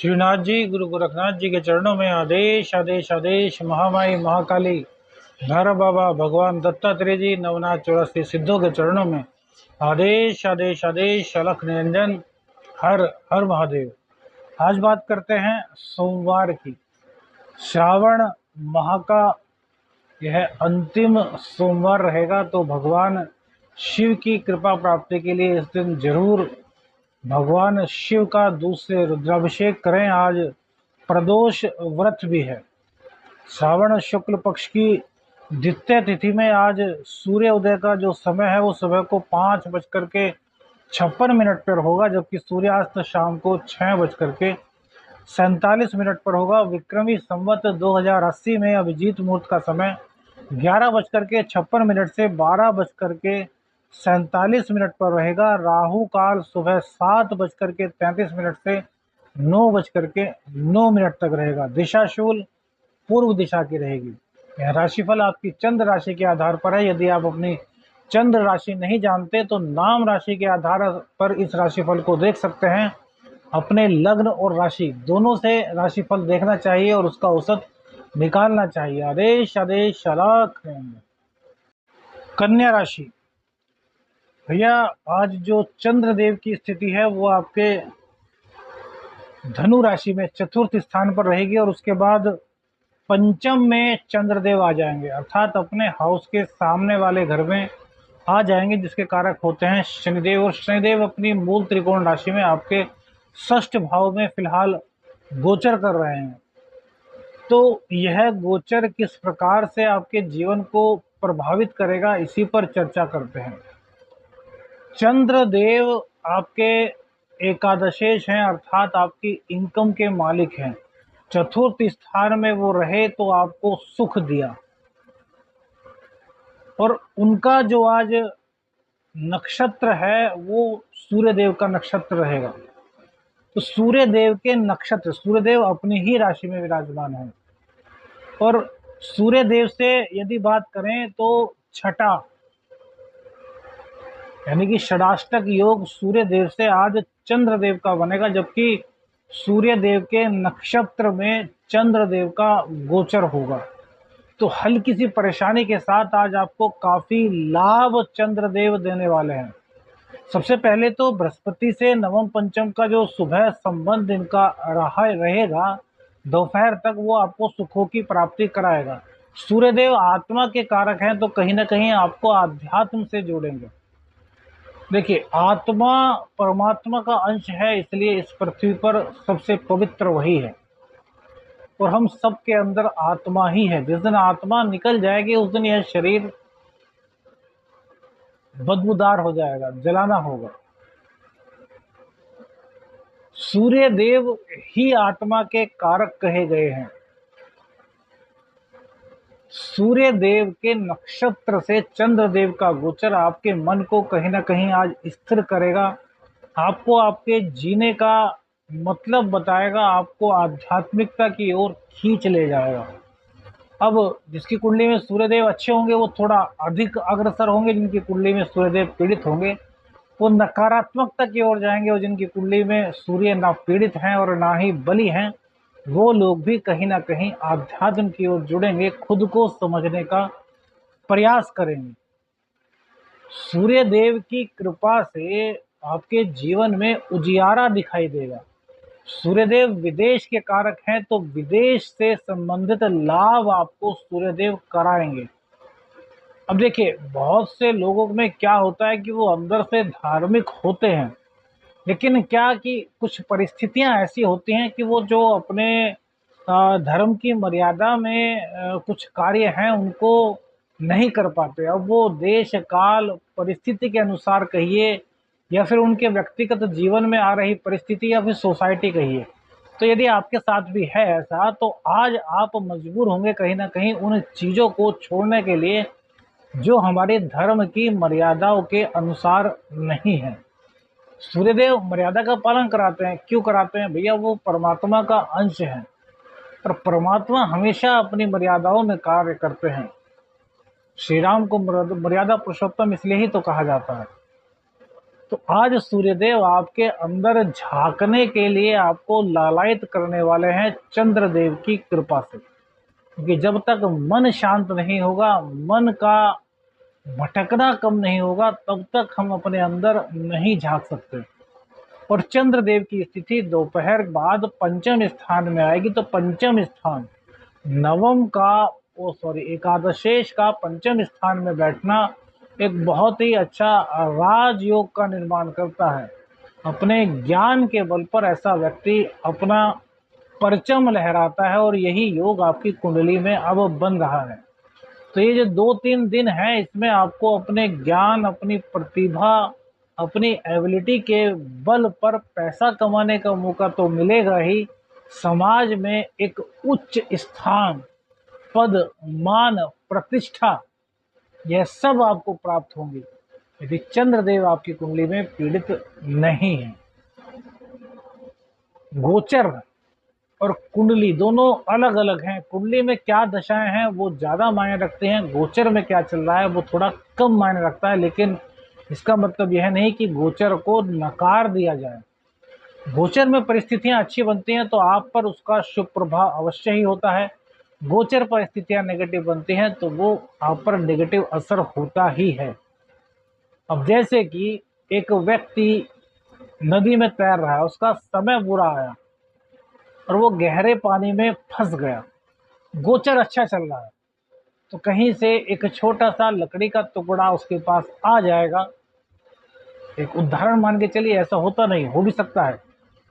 श्रीनाथ जी गुरु गोरखनाथ जी के चरणों में आदेश आदेश आदेश। महामाई महाकाली भैरव बाबा भगवान दत्तात्रेय जी नवनाथ 84 सिद्धों के चरणों में आदेश आदेश आदेश। अलख निरंजन हर हर महादेव। आज बात करते हैं सोमवार की। श्रावण माह का यह अंतिम सोमवार रहेगा, तो भगवान शिव की कृपा प्राप्ति के लिए इस दिन जरूर भगवान शिव का दूध से रुद्राभिषेक करें। आज प्रदोष व्रत भी है। श्रावण शुक्ल पक्ष की द्वितीय तिथि में आज सूर्य उदय का जो समय है वो सुबह को 5:56 पर होगा, जबकि सूर्यास्त शाम को 6:47 पर होगा। विक्रमी संवत 2080 में अभिजीत मुहूर्त का समय 11:56 से 12:47 पर रहेगा। राहु काल सुबह 7:33 से 9:09 तक रहेगा। दिशा शूल पूर्व दिशा की रहेगी। यह राशिफल आपकी चंद्र राशि के आधार पर है। यदि आप अपनी चंद्र राशि नहीं जानते तो नाम राशि के आधार पर इस राशिफल को देख सकते हैं। अपने लग्न और राशि दोनों से राशिफल देखना चाहिए और उसका औसत निकालना चाहिए। आदेश आदेश अलख। कन्या राशि भैया, आज जो चंद्रदेव की स्थिति है वो आपके धनु राशि में चतुर्थ स्थान पर रहेगी और उसके बाद पंचम में चंद्रदेव आ जाएंगे, अर्थात अपने हाउस के सामने वाले घर में आ जाएंगे, जिसके कारक होते हैं शनिदेव। और शनिदेव अपनी मूल त्रिकोण राशि में आपके षष्ठ भाव में फिलहाल गोचर कर रहे हैं। तो यह गोचर किस प्रकार से आपके जीवन को प्रभावित करेगा, इसी पर चर्चा करते हैं। चंद्रदेव आपके एकादशेश हैं, अर्थात आपकी इनकम के मालिक हैं। चतुर्थ स्थान में वो रहे तो आपको सुख दिया, और उनका जो आज नक्षत्र है वो सूर्यदेव का नक्षत्र रहेगा। तो सूर्यदेव के नक्षत्र, सूर्यदेव अपनी ही राशि में विराजमान है। और सूर्यदेव से यदि बात करें तो छठा यानी कि षडाष्टक योग सूर्यदेव से आज चंद्रदेव का बनेगा, जबकि सूर्यदेव के नक्षत्र में चंद्रदेव का गोचर होगा। तो हल्की सी परेशानी के साथ आज आपको काफी लाभ चंद्रदेव देने वाले हैं। सबसे पहले तो बृहस्पति से नवम पंचम का जो सुबह संबंध इनका रहेगा दोपहर तक, वो आपको सुखों की प्राप्ति कराएगा। सूर्यदेव आत्मा के कारक हैं, तो कहीं ना कहीं आपको आध्यात्म से जोड़ेंगे। देखिए, आत्मा परमात्मा का अंश है, इसलिए इस पृथ्वी पर सबसे पवित्र वही है और हम सब के अंदर आत्मा ही है। जिस दिन आत्मा निकल जाएगी उस दिन यह शरीर बदबूदार हो जाएगा, जलाना होगा। सूर्य देव ही आत्मा के कारक कहे गए हैं। सूर्य देव के नक्षत्र से चंद्रदेव का गोचर आपके मन को कहीं ना कहीं आज स्थिर करेगा, आपको आपके जीने का मतलब बताएगा, आपको आध्यात्मिकता की ओर खींच ले जाएगा। अब जिसकी कुंडली में सूर्यदेव अच्छे होंगे वो थोड़ा अधिक अग्रसर होंगे, जिनकी कुंडली में सूर्यदेव पीड़ित होंगे वो नकारात्मकता की ओर जाएंगे, और जिनकी कुंडली में सूर्य ना पीड़ित हैं और ना ही बली हैं वो लोग भी कहीं ना कहीं आध्यात्म की ओर जुड़ेंगे, खुद को समझने का प्रयास करेंगे। सूर्य देव की कृपा से आपके जीवन में उजियारा दिखाई देगा। सूर्यदेव विदेश के कारक हैं, तो विदेश से संबंधित लाभ आपको सूर्यदेव कराएंगे। अब देखिए, बहुत से लोगों में क्या होता है कि वो अंदर से धार्मिक होते हैं, लेकिन क्या कि कुछ परिस्थितियां ऐसी होती हैं कि वो जो अपने धर्म की मर्यादा में कुछ कार्य हैं उनको नहीं कर पाते। अब वो देश काल परिस्थिति के अनुसार कहिए, या फिर उनके व्यक्तिगत जीवन में आ रही परिस्थिति, या फिर सोसाइटी कहिए। तो यदि आपके साथ भी है ऐसा, तो आज आप मजबूर होंगे कहीं ना कहीं उन चीज़ों को छोड़ने के लिए जो हमारे धर्म की मर्यादाओं के अनुसार नहीं है। सूर्यदेव मर्यादा का पालन कराते हैं। क्यों कराते हैं भैया? वो परमात्मा का अंश है और परमात्मा हमेशा अपनी मर्यादाओं में कार्य करते हैं। श्री राम को मर्यादा पुरुषोत्तम इसलिए ही तो कहा जाता है। तो आज सूर्यदेव आपके अंदर झांकने के लिए आपको लालायित करने वाले हैं चंद्रदेव की कृपा से, क्योंकि जब तक मन शांत नहीं होगा, मन का भटकना कम नहीं होगा, तब तक हम अपने अंदर नहीं झांक सकते। और चंद्रदेव की स्थिति दोपहर बाद पंचम स्थान में आएगी, तो पंचम स्थान नवम का एकादशेश का पंचम स्थान में बैठना एक बहुत ही अच्छा राजयोग का निर्माण करता है। अपने ज्ञान के बल पर ऐसा व्यक्ति अपना परचम लहराता है, और यही योग आपकी कुंडली में अब बन रहा है। तो ये जो 2-3 दिन है, इसमें आपको अपने ज्ञान, अपनी प्रतिभा, अपनी एबिलिटी के बल पर पैसा कमाने का मौका तो मिलेगा ही, समाज में एक उच्च स्थान, पद, मान, प्रतिष्ठा, यह सब आपको प्राप्त होंगी यदि चंद्रदेव आपकी कुंडली में पीड़ित नहीं है। गोचर और कुंडली दोनों अलग अलग हैं। कुंडली में क्या दशाएं हैं वो ज्यादा मायने रखते हैं, गोचर में क्या चल रहा है वो थोड़ा कम मायने रखता है। लेकिन इसका मतलब यह नहीं कि गोचर को नकार दिया जाए। गोचर में परिस्थितियां अच्छी बनती हैं तो आप पर उसका शुभ प्रभाव अवश्य ही होता है। गोचर परिस्थितियां नेगेटिव बनती हैं तो वो आप पर नेगेटिव असर होता ही है। अब जैसे कि एक व्यक्ति नदी में तैर रहा है, उसका समय बुरा आया और वो गहरे पानी में फंस गया। गोचर अच्छा चल रहा है तो कहीं से एक छोटा सा लकड़ी का टुकड़ा उसके पास आ जाएगा। एक उदाहरण मान के चलिए, ऐसा होता नहीं, हो भी सकता है,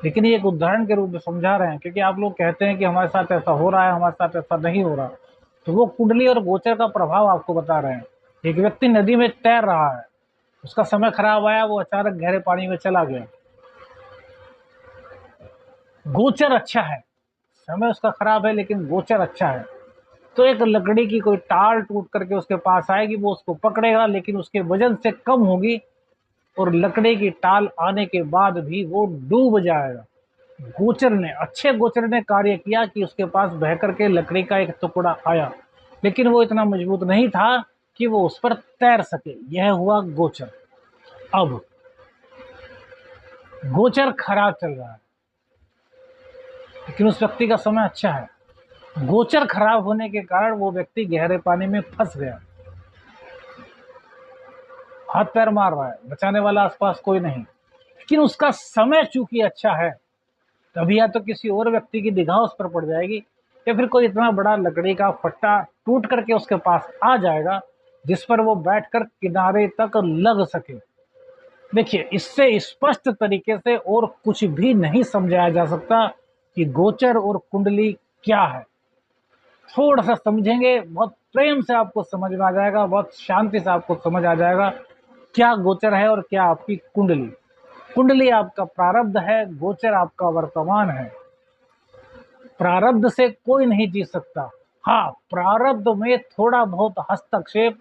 लेकिन ये एक उदाहरण के रूप में समझा रहे हैं, क्योंकि आप लोग कहते हैं कि हमारे साथ ऐसा हो रहा है, हमारे साथ ऐसा नहीं हो रहा। तो वो कुंडली और गोचर का प्रभाव आपको बता रहे हैं। एक व्यक्ति नदी में तैर रहा है, उसका समय खराब आया, वो अचानक गहरे पानी में चला गया। गोचर अच्छा है, समय उसका खराब है लेकिन गोचर अच्छा है। तो एक लकड़ी की कोई टाल टूट करके उसके पास आएगी, वो उसको पकड़ेगा लेकिन उसके वजन से कम होगी, और लकड़ी की टाल आने के बाद भी वो डूब जाएगा। अच्छे गोचर ने कार्य किया कि उसके पास बह करके लकड़ी का एक टुकड़ा आया, लेकिन वो इतना मजबूत नहीं था कि वो उस पर तैर सके। यह हुआ गोचर। अब गोचर खराब चल रहा है लेकिन उस व्यक्ति का समय अच्छा है। गोचर खराब होने के कारण वो व्यक्ति गहरे पानी में फंस गया, हाथ पैर मार रहा है, बचाने वाला आसपास कोई नहीं, लेकिन उसका समय चूंकि अच्छा है, तभी या तो किसी और व्यक्ति की निगाह उस पर पड़ जाएगी, या फिर कोई इतना बड़ा लकड़ी का फट्टा टूट करके उसके पास आ जाएगा जिस पर वो बैठकर किनारे तक लग सके। देखिए, इससे स्पष्ट तरीके से और कुछ भी नहीं समझाया जा सकता कि गोचर और कुंडली क्या है। थोड़ा सा समझेंगे, बहुत प्रेम से आपको समझ में आ जाएगा, बहुत शांति से आपको समझ आ जाएगा क्या गोचर है और क्या आपकी कुंडली। कुंडली आपका प्रारब्ध है, गोचर आपका वर्तमान है। प्रारब्ध से कोई नहीं जी सकता। हाँ, प्रारब्ध में थोड़ा बहुत हस्तक्षेप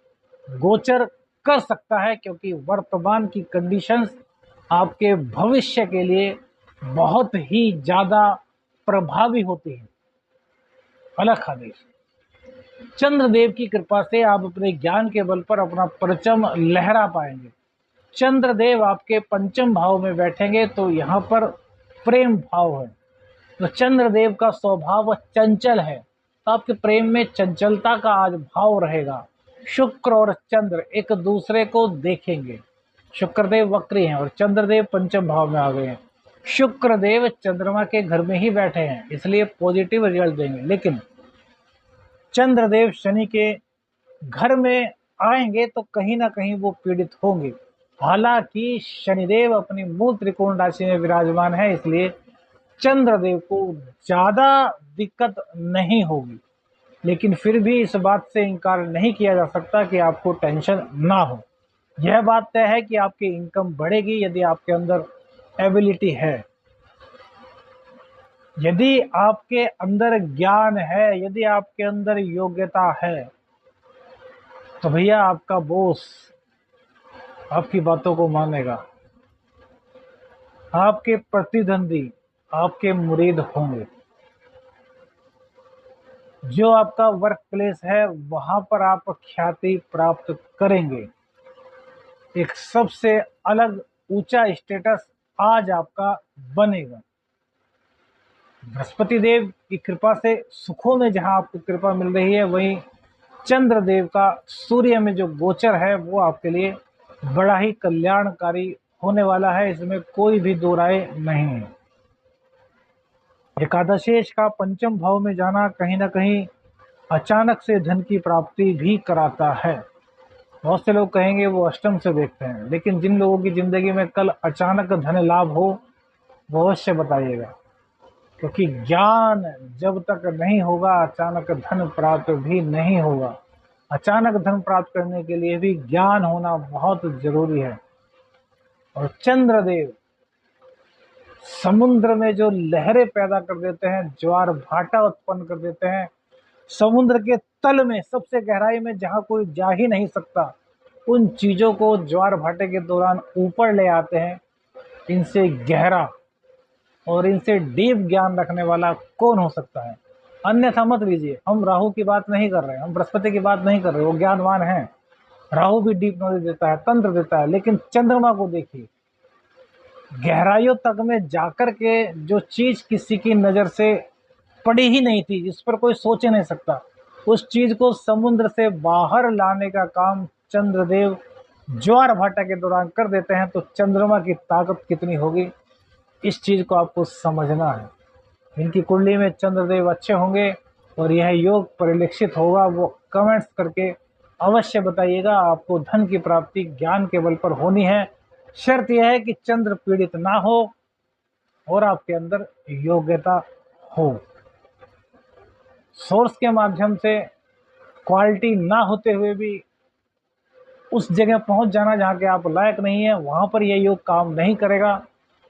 गोचर कर सकता है, क्योंकि वर्तमान की कंडीशंस आपके भविष्य के लिए बहुत ही ज्यादा प्रभावी होती है। अलग आदेश, चंद्रदेव की कृपा से आप अपने ज्ञान के बल पर अपना परचम लहरा पाएंगे। चंद्रदेव आपके पंचम भाव में बैठेंगे तो यहाँ पर प्रेम भाव है। तो चंद्रदेव का स्वभाव चंचल है, तो आपके प्रेम में चंचलता का आज भाव रहेगा। शुक्र और चंद्र एक दूसरे को देखेंगे। शुक्रदेव वक्री हैं और चंद्रदेव पंचम भाव में आ गए हैं। शुक्रदेव चंद्रमा के घर में ही बैठे हैं, इसलिए पॉजिटिव रिजल्ट देंगे। लेकिन चंद्रदेव शनि के घर में आएंगे तो कहीं ना कहीं वो पीड़ित होंगे। हालांकि शनिदेव अपनी मूल त्रिकोण राशि में विराजमान है, इसलिए चंद्रदेव को ज्यादा दिक्कत नहीं होगी। लेकिन फिर भी इस बात से इनकार नहीं किया जा सकता कि आपको टेंशन ना हो। यह बात तय है कि आपकी इनकम बढ़ेगी यदि आपके अंदर एबिलिटी है, यदि आपके अंदर ज्ञान है, यदि आपके अंदर योग्यता है, तो भैया आपका बॉस आपकी बातों को मानेगा। आपके प्रतिद्वंदी आपके मुरीद होंगे। जो आपका वर्क प्लेस है वहां पर आप ख्याति प्राप्त करेंगे। एक सबसे अलग ऊंचा स्टेटस आज आपका बनेगा। बृहस्पति देव की कृपा से सुखों में जहां आपको कृपा मिल रही है, वहीं चंद्र देव का सूर्य में जो गोचर है वो आपके लिए बड़ा ही कल्याणकारी होने वाला है, इसमें कोई भी दो राय नहीं है। एकादशेष का पंचम भाव में जाना कहीं ना कहीं अचानक से धन की प्राप्ति भी कराता है। बहुत से लोग कहेंगे वो अष्टम से देखते हैं, लेकिन जिन लोगों की जिंदगी में कल अचानक धन लाभ हो वो अवश्य बताइएगा, क्योंकि ज्ञान जब तक नहीं होगा अचानक धन प्राप्त भी नहीं होगा। अचानक धन प्राप्त करने के लिए भी ज्ञान होना बहुत जरूरी है। और चंद्रदेव समुद्र में जो लहरें पैदा कर देते हैं, ज्वार भाटा उत्पन्न कर देते हैं, समुद्र के तल में सबसे गहराई में जहां कोई जा ही नहीं सकता, उन चीजों को ज्वार भाटे के दौरान ऊपर ले आते हैं। इनसे गहरा और इनसे डीप ज्ञान रखने वाला कौन हो सकता है? अन्यथा मत लीजिए, हम राहु की बात नहीं कर रहे, हम बृहस्पति की बात नहीं कर रहे, वो ज्ञानवान है, राहु भी डीप नॉलेज देता है, तंत्र देता है, लेकिन चंद्रमा को देखिए, गहराइयों तक में जाकर के जो चीज किसी की नजर से पड़ी ही नहीं थी, जिस पर कोई सोच नहीं सकता, उस चीज को समुद्र से बाहर लाने का काम चंद्रदेव ज्वार भाटा के दौरान कर देते हैं। तो चंद्रमा की ताकत कितनी होगी, इस चीज को आपको समझना है। इनकी कुंडली में चंद्रदेव अच्छे होंगे और यह योग परिलक्षित होगा, वो कमेंट्स करके अवश्य बताइएगा। आपको धन की प्राप्ति ज्ञान के बल पर होनी है, शर्त यह है कि चंद्र पीड़ित ना हो और आपके अंदर योग्यता हो। सोर्स के माध्यम से क्वालिटी ना होते हुए भी उस जगह पहुंच जाना जहां के आप लायक नहीं है, वहां पर यह योग काम नहीं करेगा।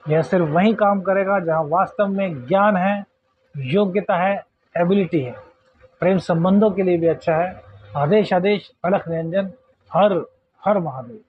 यह सिर्फ वहीं काम करेगा जहां वास्तव में ज्ञान है, योग्यता है, एबिलिटी है। प्रेम संबंधों के लिए भी अच्छा है। आदेश आदेश अलख निरंजन, हर हर महादेव।